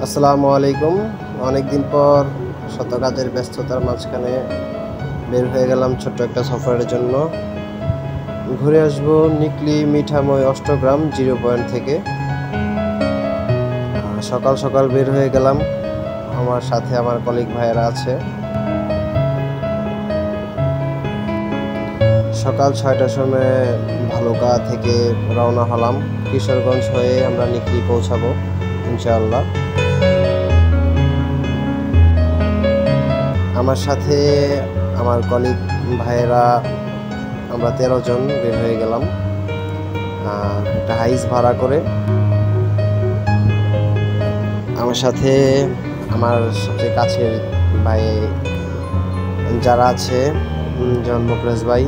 আসসালামু আলাইকুম। অনেকদিন পর শত কাজের ব্যস্ততার মাঝখানে বের হয়ে গেলাম ছোট্ট একটা সফরের জন্য। ঘুরে আসবো নিকলি মিঠাময় অষ্টগ্রাম 0 পয়েন্ট থেকে। সকাল সকাল বের হয়ে গেলাম, আমার সাথে আমার কলিগ ভাইয়েরা আছে। সকাল 6টার সময় ভালুকা থেকে রওনা হলাম। কিশোরগঞ্জ হয়ে আমরা নিকলি পৌঁছাবো ইনশাআল্লাহ। আমার সাথে আমার কলিগ ভাইয়েরা আমরা 13 জন বের হয়ে গেলাম একটা হাইস ভাড়া করে। আমার সাথে আমার সবচেয়ে কাছের ভাই যারা আছে, যেমন মুকলেশ ভাই,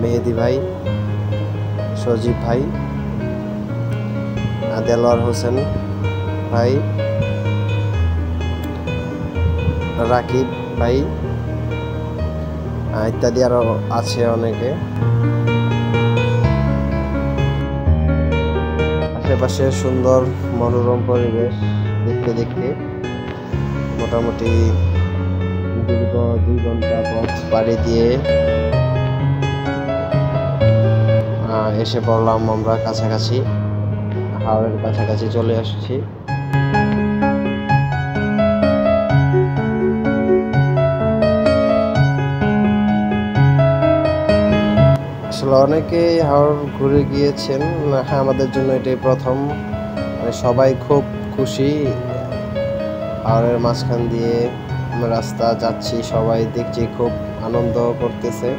মেহেদি ভাই, সজীব ভাই, দেলোয়ার হোসেন ভাই, রাকিব ভাই ইত্যাদি আরো আছে অনেকে। আশেপাশে সুন্দর মনোরম পরিবেশ দেখতে দেখতে মোটামুটি দীর্ঘ 2 ঘন্টা পথ পাড়ি দিয়ে এসে পড়লাম আমরা কাছাকাছি, হাওড়ের কাছাকাছি চলে আসছি। আসলে অনেকেই হাওড় ঘুরে গিয়েছেন, হ্যাঁ আমাদের জন্য এটাই প্রথম। সবাই খুব খুশি, হাওড়ের মাঝখান দিয়ে রাস্তা যাচ্ছি, সবাই দেখছি খুব আনন্দ করতেছে।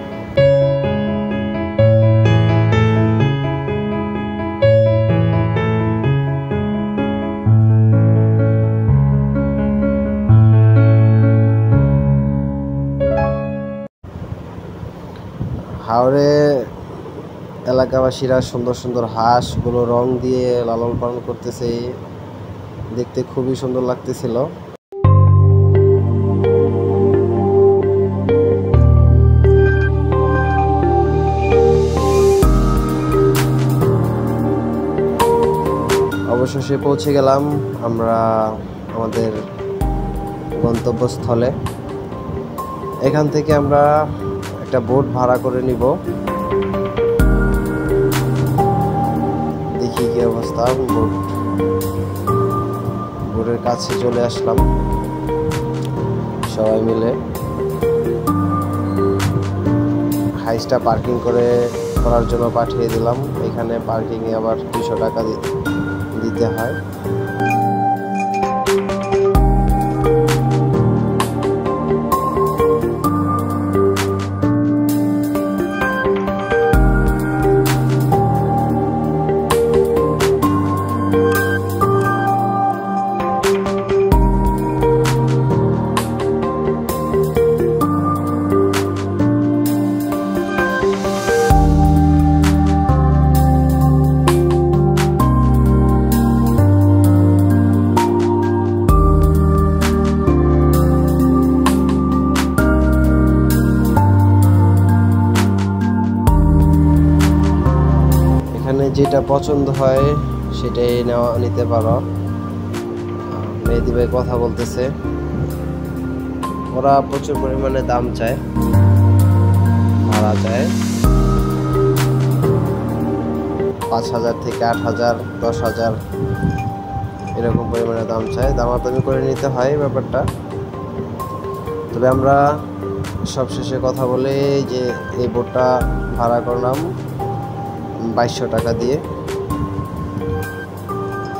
হাওড়ে এলাকাবাসীরা সুন্দর সুন্দর হাঁসগুলো রং দিয়ে লালন পালন করতেছে, দেখতে খুবই সুন্দর লাগতেছিল। অবশেষে পৌঁছে গেলাম আমরা আমাদের গন্তব্যস্থলে। এখান থেকে আমরা একটা বোট ভাড়া করে নিব। দেখি কি অবস্থা। বোটের কাছে চলে আসলাম সবাই মিলে। হাইসটা পার্কিং করার জন্য পাঠিয়ে দিলাম। এখানে পার্কিংয়ে আবার 200 টাকা দিতে হয়। যেটা পছন্দ হয় সেটাই নিতে পারো। মেহেদি ভাই কথা বলতেছে, ওরা প্রচুর পরিমাণে দাম চায়, ভাড়া চায় 5,000 থেকে 8,000, 10,000 এরকম পরিমাণে দাম চায়। দামাদামি করে নিতে হয় ব্যাপারটা। তবে আমরা সবশেষে কথা বলে যে এই বোটটা ভাড়া করলাম 2200 টাকা দিয়ে।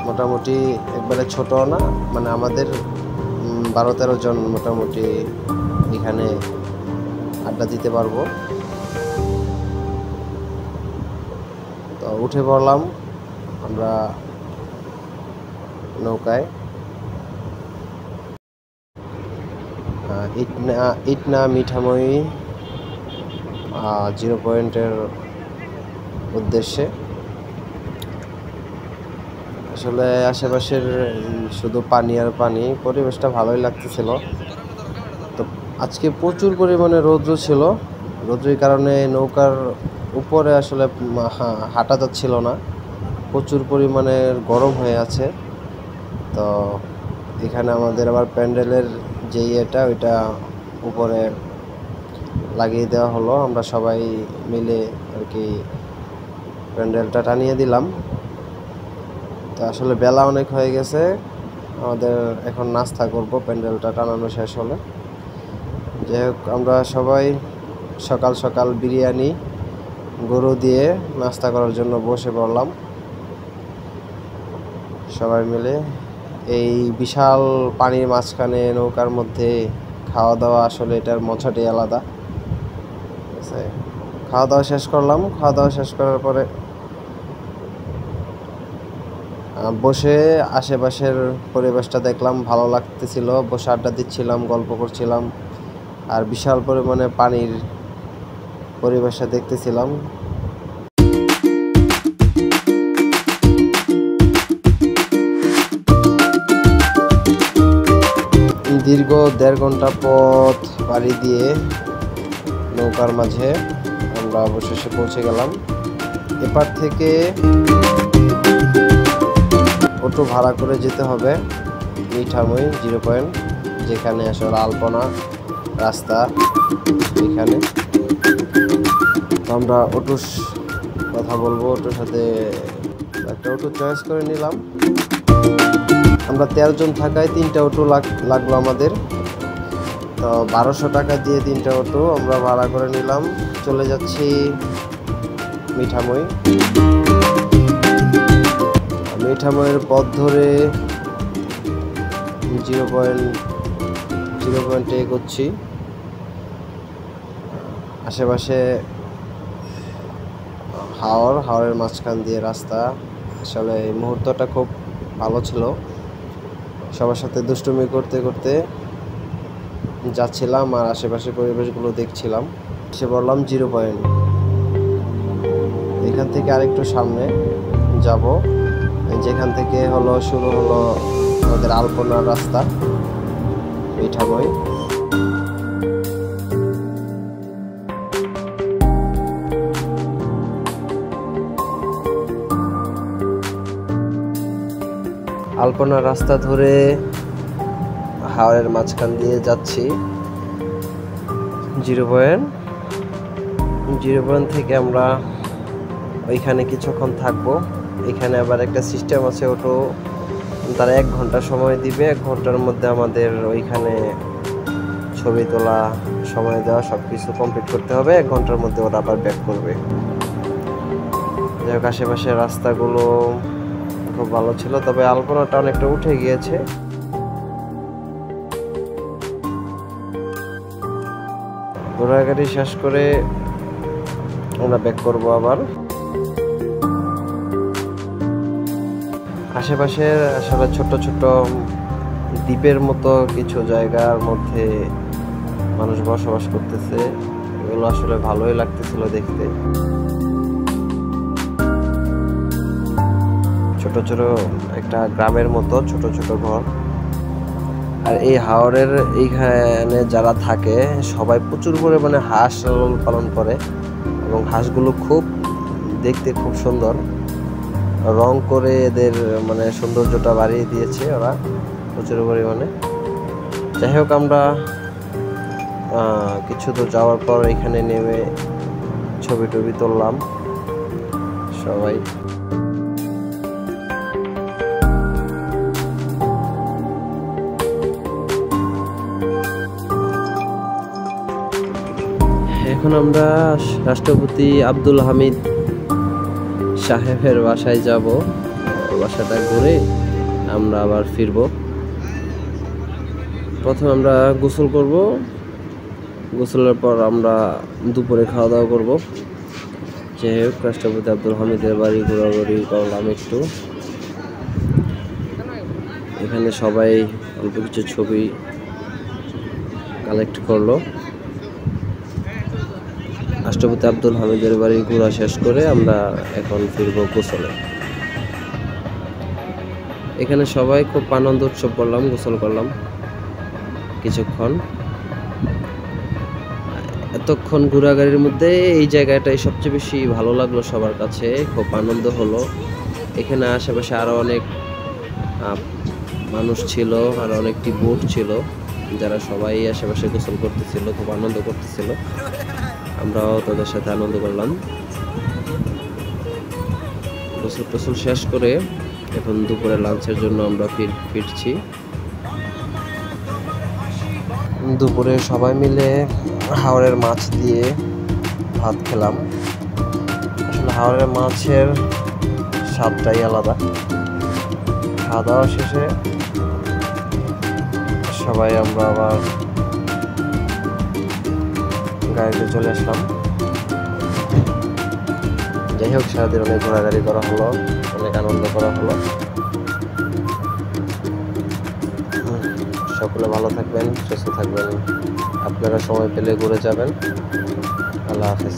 মোটামুটি একবারে ছোট না, মানে আমাদের 12-13 জন মোটামুটি এখানে আড্ডা দিতে পারবো। তো উঠে পড়লাম আমরা নৌকায়। ইটনা মিঠাময়ী 0 পয়েন্টের উদ্দেশ্যে। আসলে আশেপাশের শুধু পানি আর পানি, পরিবেশটা ভালোই লাগতেছিল। তো আজকে প্রচুর পরিমাণে রৌদ্র ছিল, রৌদ্রের কারণে নৌকার উপরে আসলে হাঁটা যাচ্ছিল না, প্রচুর পরিমাণে গরম হয়ে আছে। তো এখানে আমাদের আবার প্যান্ডেলের যে ইয়েটা ওইটা উপরে লাগিয়ে দেওয়া হলো। আমরা সবাই মিলে আর কি প্যান্ডেলটা টানিয়ে দিলাম। তো আসলে বেলা অনেক হয়ে গেছে, আমাদের এখন নাস্তা করব প্যান্ডেলটা টানানো শেষ হলে। যাই হোক, আমরা সবাই সকাল সকাল বিরিয়ানি গরু দিয়ে নাস্তা করার জন্য বসে পড়লাম সবাই মিলে। এই বিশাল পানির মাঝখানে নৌকার মধ্যে খাওয়া দাওয়া, আসলে এটার মজাটাই আলাদা। ঠিক আছে, খাওয়া দাওয়া শেষ করলাম। খাওয়া দাওয়া শেষ করার পরে বসে আশেপাশের পরিবেশটা দেখলাম, ভালো লাগতেছিল। বসে আড্ডা দিচ্ছিলাম, গল্প করছিলাম, আর বিশাল পরিমাণে পানির পরিবেশটা দেখতেছিলাম। দীর্ঘ 1.5 ঘন্টা পথ পাড়ি দিয়ে নৌকার মাঝে আমরা অবশেষে পৌঁছে গেলাম। এপার থেকে অটো ভাড়া করে যেতে হবে মিঠামই 0 পয়েন্ট, যেখানে আসলে আলপনা রাস্তা এখানে। তো আমরা অটোর কথা বলবো, অটোর সাথে একটা অটো চয়েস করে নিলাম। আমরা 13 জন থাকায় 3টা অটো লাগলো আমাদের। তো 1200 টাকা দিয়ে 3টা অটো আমরা ভাড়া করে নিলাম। চলে যাচ্ছি মিঠামই। মিঠামইয়ের পথ ধরে 0 পয়েন্টে এগোচ্ছি। আশেপাশে হাওরের মাঝখান দিয়ে রাস্তা। আসলে এই মুহূর্তটা খুব ভালো ছিল, সবার সাথে দুষ্টুমি করতে করতে যাচ্ছিলাম আর আশেপাশের পরিবেশগুলো দেখছিলাম। এসে বললাম 0 পয়েন্ট। এখান থেকে আরেকটু সামনে যাব, যেখান থেকে শুরু হলো আমাদের আলপনার রাস্তা মিঠামই। আলপনার রাস্তা ধরে হাওরের মাঝখান দিয়ে যাচ্ছি 0 পয়েন্ট থেকে আমরা ওইখানে কিছুক্ষণ থাকবো। এখানে আবার একটা সিস্টেম আছে, অটো তারা 1 ঘন্টা সময় দিবে। 1 ঘন্টার মধ্যে আমাদের ওইখানে ছবি তোলা, সময় দেওয়া, সবকিছু কমপ্লিট করতে হবে। 1 ঘন্টার মধ্যে ওরা আবার ব্যাক করবে। যাই হোক, আশেপাশের রাস্তাগুলো খুব ভালো ছিল, তবে আলপনাটা অনেকটা উঠে গিয়েছে। ঘোরাঘুরি শেষ করে আমরা ব্যাক করব আবার। আশেপাশের আসলে ছোট ছোট দ্বীপের মতো কিছু জায়গার মধ্যে মানুষ বসবাস করতেছে, এগুলো আসলে ভালোই লাগতেছিল দেখতে। ছোট ছোট একটা গ্রামের মতো ছোট ছোট ঘর। আর এই হাওরের এইখানে যারা থাকে সবাই প্রচুর পরিমাণে হাঁস লালন পালন করে, এবং হাঁসগুলো দেখতে খুব সুন্দর, রং করে এদের সৌন্দর্যটা বাড়িয়ে দিয়েছে ওরা প্রচুর পরিমাণে। যাই হোক, আমরা কিছু দূর যাওয়ার পর এখানে নেমে ছবি টবি তুললাম সবাই। এখন আমরা রাষ্ট্রপতি আব্দুল হামিদ সাহেবের বাসায় যাব। বাসাটা ঘুরে আমরা আবার ফিরব। প্রথমে আমরা গোসল করব, গোসলের পর আমরা দুপুরে খাওয়া দাওয়া করব। যাই হোক, রাষ্ট্রপতি আব্দুল হামিদের বাড়ি ঘোরাঘুরি করলাম একটু। এখানে সবাই অল্প কিছু ছবি কালেক্ট করলো। রাষ্ট্রপতি আব্দুল হামিদের বাড়ি ঘোরা শেষ করে আমরা এখন ফিরব গোসলে। এখানে সবাই খুব আনন্দ উৎসব করলাম, গোসল করলাম কিছুক্ষণ। এতক্ষণ ঘোরাঘুরির মধ্যে এই জায়গাটাই সবচেয়ে বেশি ভালো লাগলো সবার কাছে, খুব আনন্দ হলো। এখানে আশেপাশে আরো অনেক মানুষ ছিল আর অনেকটি বোট ছিল, যারা সবাই আশেপাশে গোসল করতেছিল, খুব আনন্দ করতেছিল। আমরাও তাদের সাথে আনন্দ করলাম। গোসল টোসল শেষ করে এখন দুপুরে লাঞ্চের জন্য আমরা ফিরছি। দুপুরে সবাই মিলে হাওরের মাছ দিয়ে ভাত খেলাম। আসলে হাওরের মাছের স্বাদটাই আলাদা। খাওয়া দাওয়া শেষে সবাই আমরা আবার গাড়িতে চলে আসলাম। যাই হোক, সারাদিন অনেক ঘোরাঘুরি করা হলো, অনেক আনন্দ করা হলো। সকলে ভালো থাকবেন, সুস্থ থাকবেন। আপনারা সময় পেলে ঘুরে যাবেন। আল্লাহ হাফেজ।